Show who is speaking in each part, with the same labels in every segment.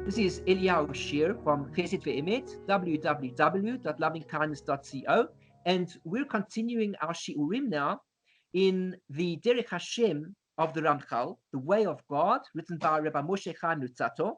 Speaker 1: This is Eliyahu Shir from Chesed Ve'emet, www.lovingkindness.co, and we're continuing our shiurim now in the Derech Hashem of the Ramchal, the Way of God, written by Rabbi Moshe Chaim Lutzato.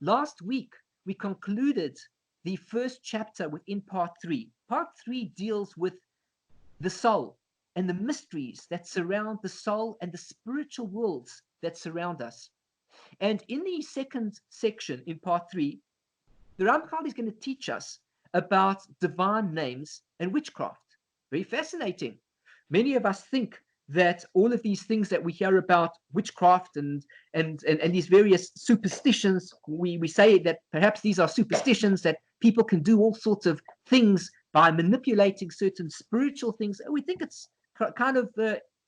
Speaker 1: Last week, we concluded the first chapter within part 3. Part 3 deals with the soul and the mysteries that surround the soul and the spiritual worlds that surround us. And in the second section, in part 3, the Ramchal is going to teach us about divine names and witchcraft. Very fascinating. Many of us think that all of these things that we hear about witchcraft and these various superstitions, we say that perhaps these are superstitions, that people can do all sorts of things by manipulating certain spiritual things. We think it's kind of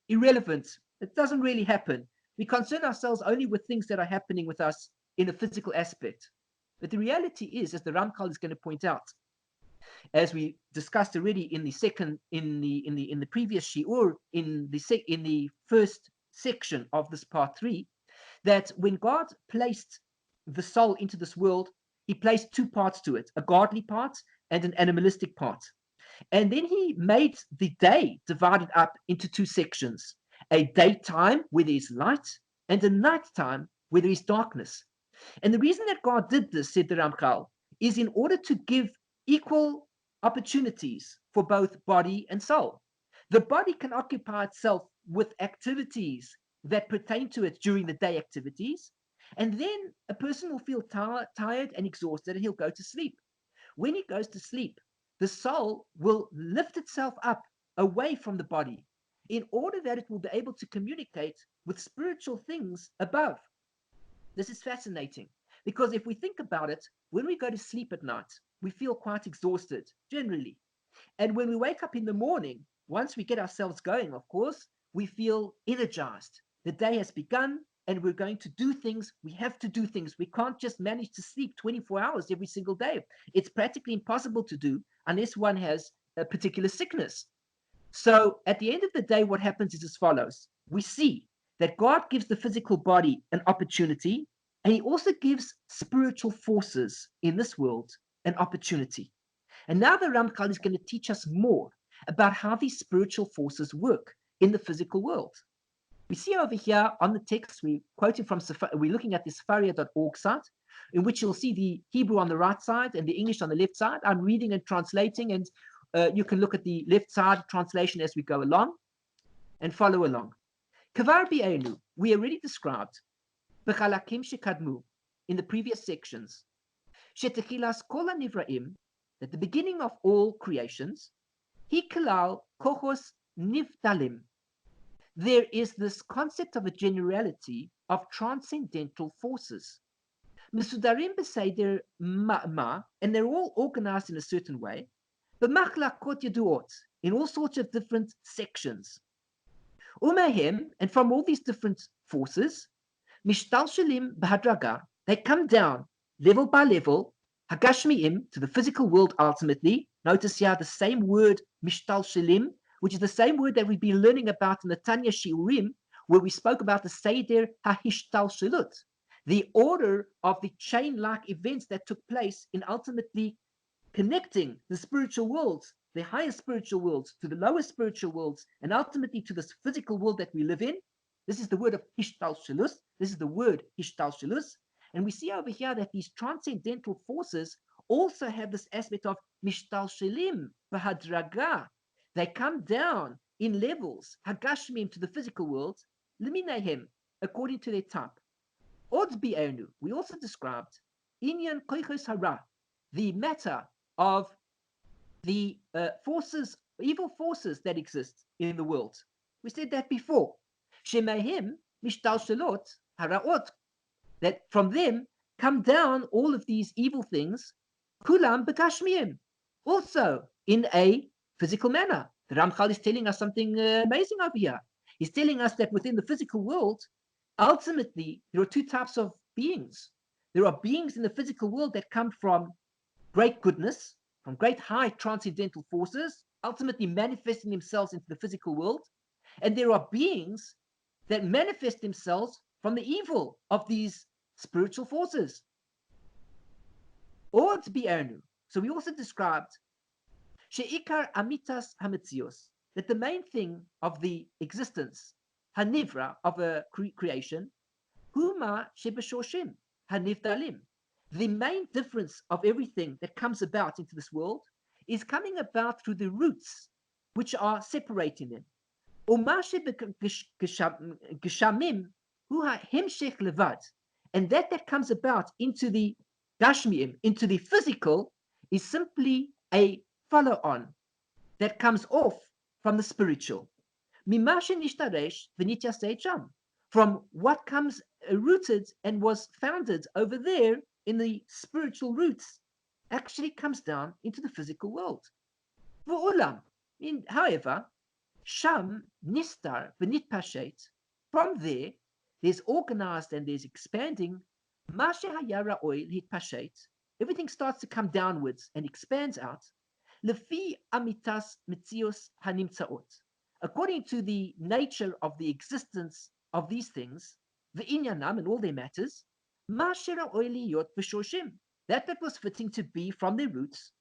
Speaker 1: irrelevant. It doesn't really happen. We concern ourselves only with things that are happening with us in a physical aspect. But the reality is, as the Ramchal is going to point out, as we discussed already in the previous shiur, in the first section of this part 3, that when God placed the soul into this world, he placed two parts to it, a godly part and an animalistic part. And then he made the day divided up into two sections, a daytime where there is light and a nighttime where there is darkness. And the reason that God did this, said the Ramchal, is in order to give equal opportunities for both body and soul. The body can occupy itself with activities that pertain to it during the day activities, and then a person will feel tired and exhausted and he'll go to sleep. When he goes to sleep, the soul will lift itself up away from the body in order that it will be able to communicate with spiritual things above. This is fascinating because if we think about it, when we go to sleep at night, we feel quite exhausted generally. And when we wake up in the morning, once we get ourselves going, of course, we feel energized. The day has begun and we're going to do things. We have to do things. We can't just manage to sleep 24 hours every single day. It's practically impossible to do unless one has a particular sickness. So at the end of the day, what happens is as follows. We see that God gives the physical body an opportunity, and he also gives spiritual forces in this world an opportunity. And now the Ramchal is going to teach us more about how these spiritual forces work in the physical world. We see over here on the text, we're looking at the sefaria.org site, in which you'll see the Hebrew on the right side and the English on the left side. I'm reading and translating, and you can look at the left side translation as we go along and follow along. Kavar bi'elu, we already described b'chalakim shekadmu in the previous sections, shetechilas kol hanivraim, that the beginning of all creations, hi kalal kochos nivdalim. There is this concept of a generality of transcendental forces. Mesudarim b'seder ma, and they're all organized in a certain way, b'machlakot yaduot, in all sorts of different sections. Umehem, and from all these different forces, mishtalshelim b'hadraga, they come down level by level, hagashmiim, to the physical world ultimately. Notice here the same word mishtalshelim, which is the same word that we've been learning about in the Tanya Shiurim, where we spoke about the Seder Hishtalshelus, the order of the chain-like events that took place in ultimately connecting the spiritual worlds, the higher spiritual worlds, to the lower spiritual worlds, and ultimately to this physical world that we live in. This is the word of Hishtalshelus. This is the word Hishtalshelus. And we see over here that these transcendental forces also have this aspect of Mishtalshelim Bahadraga. They come down in levels, Hagashmim, to the physical world, Liminahem, according to their type. Od bi'ernu, we also described Inyan Koichos Hara, the matter of the forces, evil forces that exist in the world. We said that before. Shemahim Mishtalshelot Haraot, that from them come down all of these evil things, Kulam Begashmim, also in a physical manner. The Ramchal is telling us something amazing over here. He's telling us that within the physical world, ultimately, there are two types of beings. There are beings in the physical world that come from great goodness, from great high transcendental forces, ultimately manifesting themselves into the physical world. And there are beings that manifest themselves from the evil of these spiritual forces. Od bi'ernu. So we also described she'ikar amitas hametzios, that the main thing of the existence, hanivra, of a creation, huma shebeshoshim, hanivdalim. The main difference of everything that comes about into this world is coming about through the roots which are separating them. Uma geshamim hu ha'hemshech levad, and that comes about into the gashmiim, into the physical, is simply a follow-on that comes off from the spiritual. From what comes rooted and was founded over there in the spiritual roots, actually comes down into the physical world. However, Sham nistar v'nitpashet. From there, there's organized and there's expanding. Hayara oil hitpashet. Everything starts to come downwards and expands out. Lefi amitas mitzios hanimtzaot. According to the nature of the existence of these things, the inyanam and all their matters, mashera oili yot b'shoshim. That was fitting to be from their roots,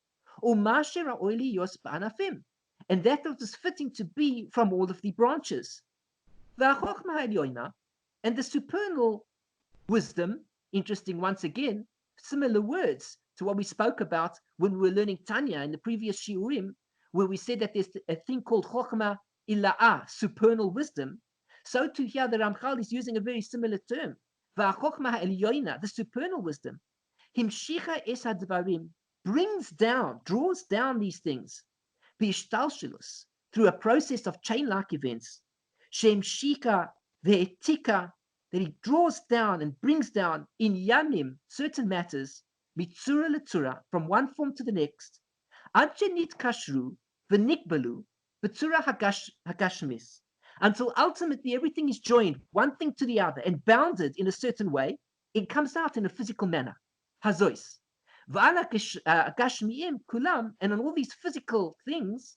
Speaker 1: or mashera oili yos b'anafim, and that was fitting to be from all of the branches. And the supernal wisdom, interesting once again, similar words to what we spoke about when we were learning Tanya in the previous shiurim, where we said that there's a thing called chokhmah ila'ah, supernal wisdom. So to here, the Ramchal is using a very similar term. The supernal wisdom. Himshicha es hadvarim, brings down, draws down these things. Hishtalshelus, through a process of chain-like events. Shem shika ve'etika, that he draws down and brings down in yanim certain matters, mitzura letzura, from one form to the next, adjenit kashru v'nikbalu v'tzura hagashmis, until ultimately everything is joined one thing to the other and bounded in a certain way. It comes out in a physical manner, hazois. Gashmiim kulam, and on all these physical things,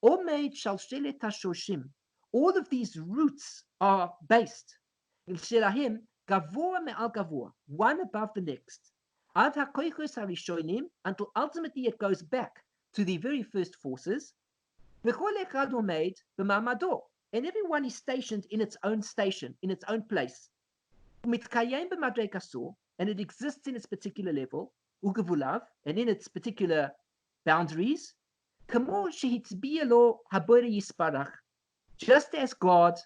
Speaker 1: omeid shalshelet hashoshim, all of these roots are based Shelahim gavua me'al gavua, one above the next, ad hakoichos harishonim, until ultimately it goes back to the very first forces. V'chol echad omeid b'ma'amado, and everyone is stationed in its own station, in its own place. Umitkayem b'madrei kasur, and it exists in its particular level. Ugevulav, and in its particular boundaries. Kamo shehitzbiya lo habore yisparach, just as God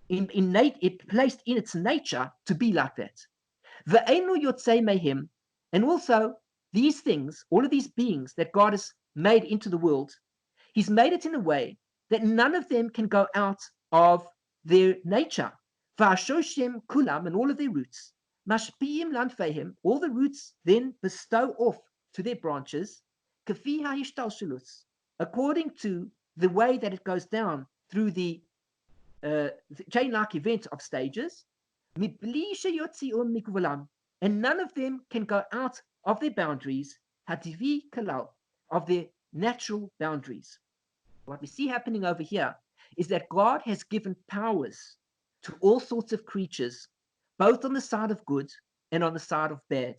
Speaker 1: it placed in its nature to be like that. Ve'enu yotzei mehem, and also these things, all of these beings that God has made into the world, He's made it in a way that none of them can go out of their nature. Va'ashoshem kulam, and all of their roots. Mashpiim lanfehim, all the roots then bestow off to their branches. Kafi ha'hishtalshelus, according to the way that it goes down through the chain-like event of stages, and none of them can go out of their boundaries, hadivi kalal, of their natural boundaries. What we see happening over here is that God has given powers to all sorts of creatures, both on the side of good and on the side of bad.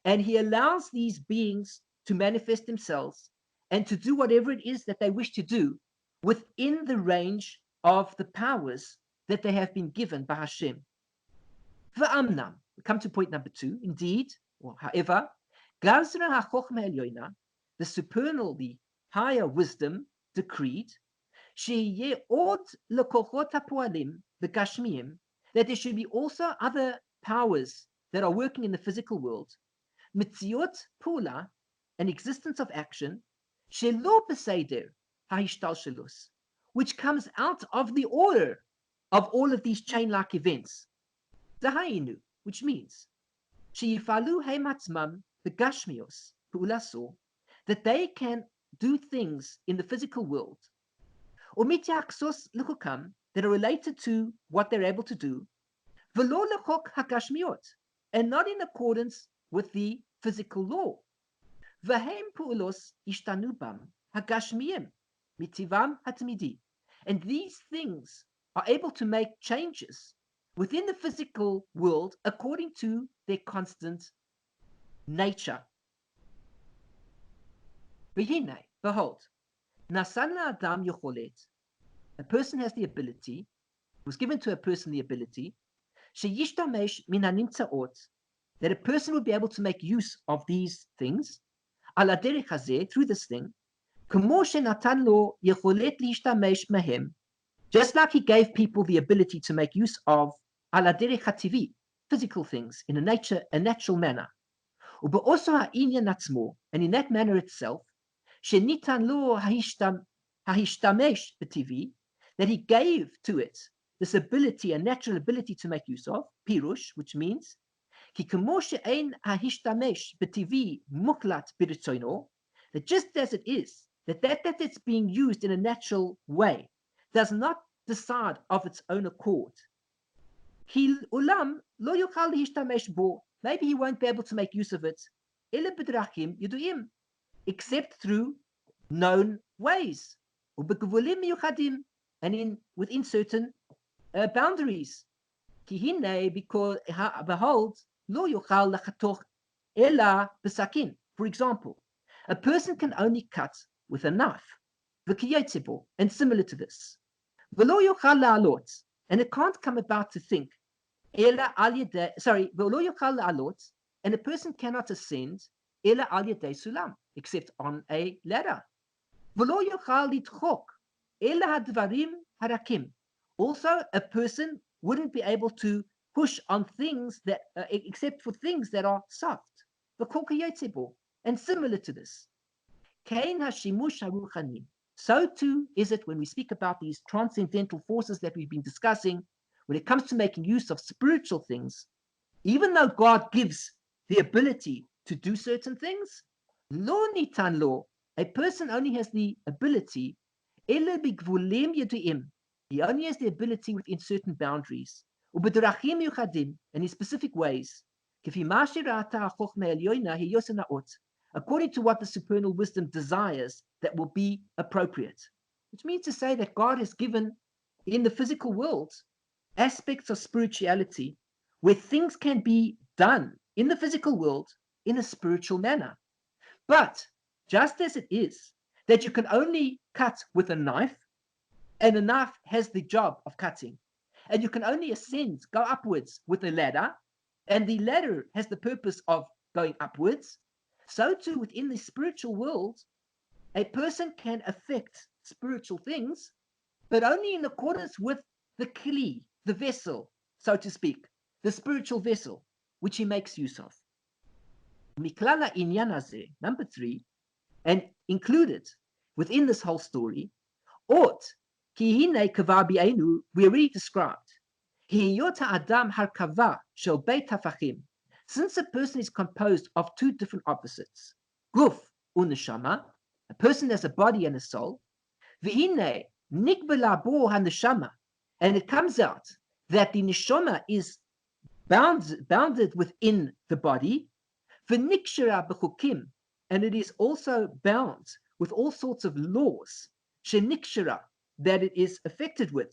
Speaker 1: And He allows these beings to manifest themselves and to do whatever it is that they wish to do within the range of the powers that they have been given by Hashem. V'amnam, we come to point number 2. Indeed, or however, gazra ha'chochma elyoina, the supernal, the higher wisdom, decreed, sheyeh od lekochot ha'poalim v'gashmiyim, that there should be also other powers that are working in the physical world, mitziot pula, an existence of action, shelo b'seder ha'hishtalshelus, which comes out of the order of all of these chain-like events. Zahainu, which means sheyifalu heimatzmam v'gashmios pu'ulaso, that they can do things in the physical world, or mityaksos lechukam, that are related to what they're able to do, v'lo lechok hagashmiot, and not in accordance with the physical law. V'hem pu'ulos ishtanubam hagashmiyim mitivam hatmidi, and these things are able to make changes within the physical world according to their constant nature. V'hinei, behold, nasan la'adam yocholet. A person has the ability, was given to a person the ability, sheyishtamesh min hanimtzaot, that a person would be able to make use of these things, ala derech hazeh, through this thing, k'mo shenatan lo yocholet lishtamesh mehem, just like he gave people the ability to make use of ala derech hativi, physical things, in a natural manner. ובאוסו העניין עצמו, and in that manner itself, שניתן לו ההשתמש בטבעי, that he gave to it this ability, a natural ability to make use of, pirush, which means, כי כמו שאין ההשתמש בטבעי מוקלט ברצונו, that just as it is, that it's being used in a natural way, does not decide of its own accord. כי לעולם לא יוכל להשתמש בו, maybe he won't be able to make use of it, אלא בדרכים ידועים, except through known ways, ובגבולים מיוחדים, and within certain boundaries. כי הנה, because, behold, לא יוכל לחתוך אלא בסכין. For example, a person can only cut with a knife, וכיוצא בו, and similar to this. ולא יוכל לעלות, and it can't come about to think, אלא על ידי, ולא יוכל לעלות, and a person cannot ascend, אלא על ידי סולם, except on a ladder. ולא יוכל לדחוק, אלא הדברים הרכים. Also, a person wouldn't be able to push on things that, except for things that are soft, וכל כיוצא בו, and similar to this. כן השימוש הרוחני. So too is it when we speak about these transcendental forces that we've been discussing, when it comes to making use of spiritual things, even though God gives the ability to do certain things, lo nitan lo, a person only has the ability, ele bigvulim yeduim, he only has the ability within certain boundaries, ubedrachim yuchadim, and in specific ways, according to what the supernal wisdom desires that will be appropriate. Which means to say that God has given in the physical world aspects of spirituality where things can be done in the physical world in a spiritual manner. But just as it is that you can only cut with a knife, and a knife has the job of cutting, and you can only ascend, go upwards with a ladder, and the ladder has the purpose of going upwards, so too within the spiritual world, a person can affect spiritual things, but only in accordance with the kli, the vessel, so to speak, the spiritual vessel, which he makes use of. Miklala inyan hazeh, number 3, and included within this whole story, ot ki hine kava bi'enu, we already described, hiyot ha'adam harkava shel beit hafachim, since a person is composed of two different opposites, guf uneshama, a person has a body and a soul, v'hine nikbela bo haneshama, and it comes out that the neshama is bounded within the body, v'nikshara b'chukim, and it is also bound with all sorts of laws, shenikshara, that it is affected with,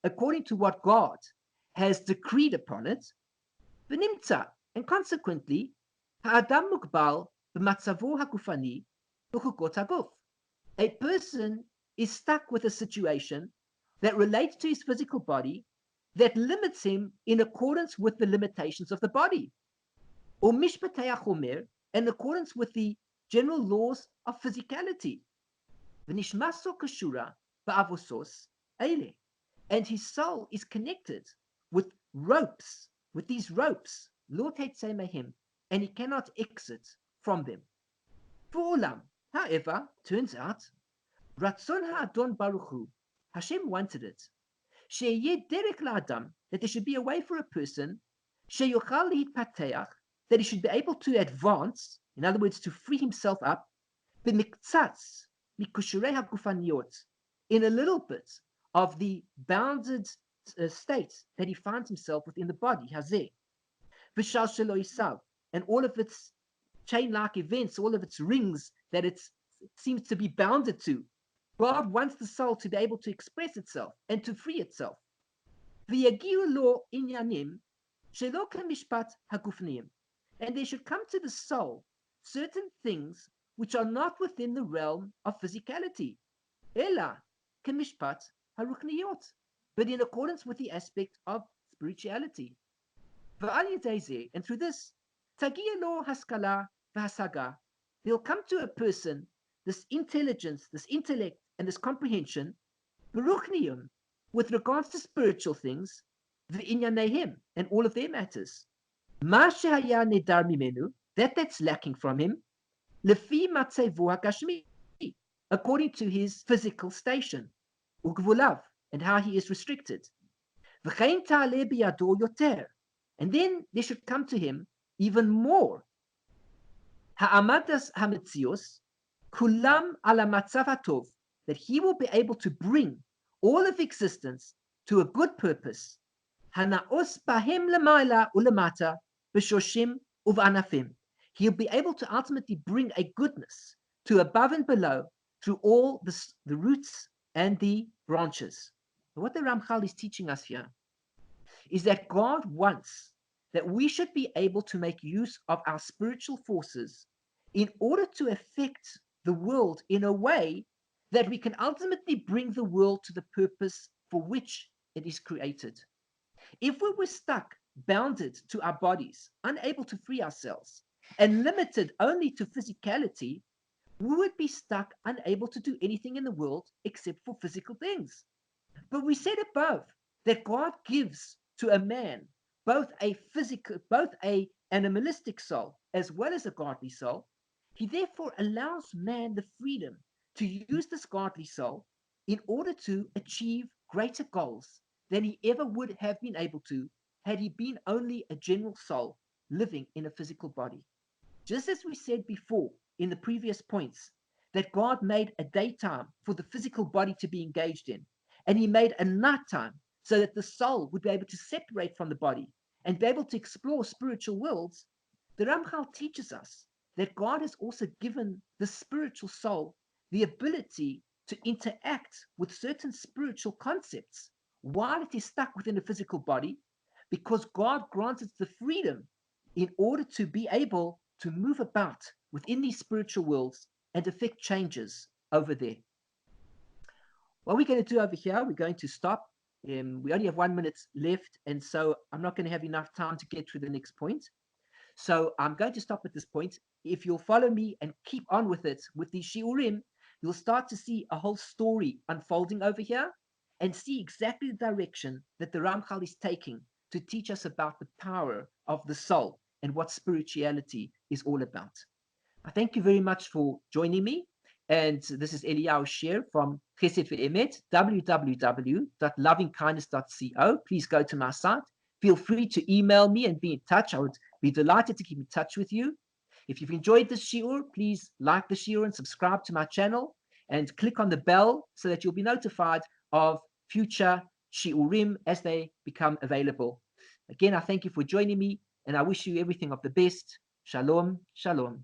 Speaker 1: according to what God has decreed upon it, v'nimtza, and consequently, ha'adam mukbal b'matzavo hagufani b'chukot haguf. A person is stuck with a situation that relates to his physical body that limits him in accordance with the limitations of the body, or mishpatei hachomer, in accordance with the general laws of physicality. V'nishmaso kashura ba'avosos eile, and his soul is connected with ropes, with these ropes, lo tetzei mehem, and he cannot exit from them. V'olam, however, turns out, ratzon ha'adon baruch hu, Hashem wanted it, she'yeh derech la'adam, that there should be a way for a person, she'yochal להתפתח, that he should be able to advance, in other words, to free himself up, b'miktzatz mikushrei hagufaniot, in a little bit of the bounded state that he finds himself within the body, hazeh, v'shal shelo yisav, and all of its chain-like events, all of its rings that it seems to be bounded to. God wants the soul to be able to express itself and to free itself. V'yagiu lo inyanim shelo kemishpat hagufniyim, and there should come to the soul certain things which are not within the realm of physicality. Ela kemishpat haruchniot, but in accordance with the aspect of spirituality. And through this, tagia lo haskala v'hasaga, there'll come to a person this intelligence, this intellect, and this comprehension, beruchnium, with regards to spiritual things, v'inyanehim, and all of their matters. Ma shehaya nedar mimenu, that's lacking from him, lefi matzevu hagashmi, according to his physical station, ugvulav, and how he is restricted. V'chein ta'aleh biyado yoter, and then there should come to him even more. Ha'amadas hametzios, kulam ala matzav hatov, that he will be able to bring all of existence to a good purpose. Hanaos bahem lemaila ulemata b'shoshim uv'anafim. He'll be able to ultimately bring a goodness to above and below through all the roots and the branches. What the Ramchal is teaching us here is that God wants that we should be able to make use of our spiritual forces in order to affect the world in a way that we can ultimately bring the world to the purpose for which it is created. If we were stuck, bounded to our bodies, unable to free ourselves, and limited only to physicality, we would be stuck, unable to do anything in the world except for physical things. But we said above that God gives to a man both a animalistic soul as well as a godly soul. He therefore allows man the freedom to use this godly soul in order to achieve greater goals than he ever would have been able to had he been only a general soul living in a physical body. Just as we said before in the previous points, that God made a daytime for the physical body to be engaged in, and he made a nighttime so that the soul would be able to separate from the body and be able to explore spiritual worlds, the Ramchal teaches us that God has also given the spiritual soul the ability to interact with certain spiritual concepts while it is stuck within a physical body, because God grants it the freedom in order to be able to move about within these spiritual worlds and affect changes over there. What we're going to do over here, we're going to stop. We only have 1 minute left, and so I'm not going to have enough time to get through the next point. So I'm going to stop at this point. If you'll follow me and keep on with it, with these shiurim, you'll start to see a whole story unfolding over here and see exactly the direction that the Ramchal is taking to teach us about the power of the soul and what spirituality is all about. I thank you very much for joining me. And this is Eliyahu Sher from Chesed Ve'emet, www.lovingkindness.co. Please go to my site. Feel free to email me and be in touch. I would be delighted to keep in touch with you. If you've enjoyed this shiur, please like the shiur and subscribe to my channel and click on the bell so that you'll be notified of future shiurim as they become available. Again, I thank you for joining me, and I wish you everything of the best. Shalom, shalom.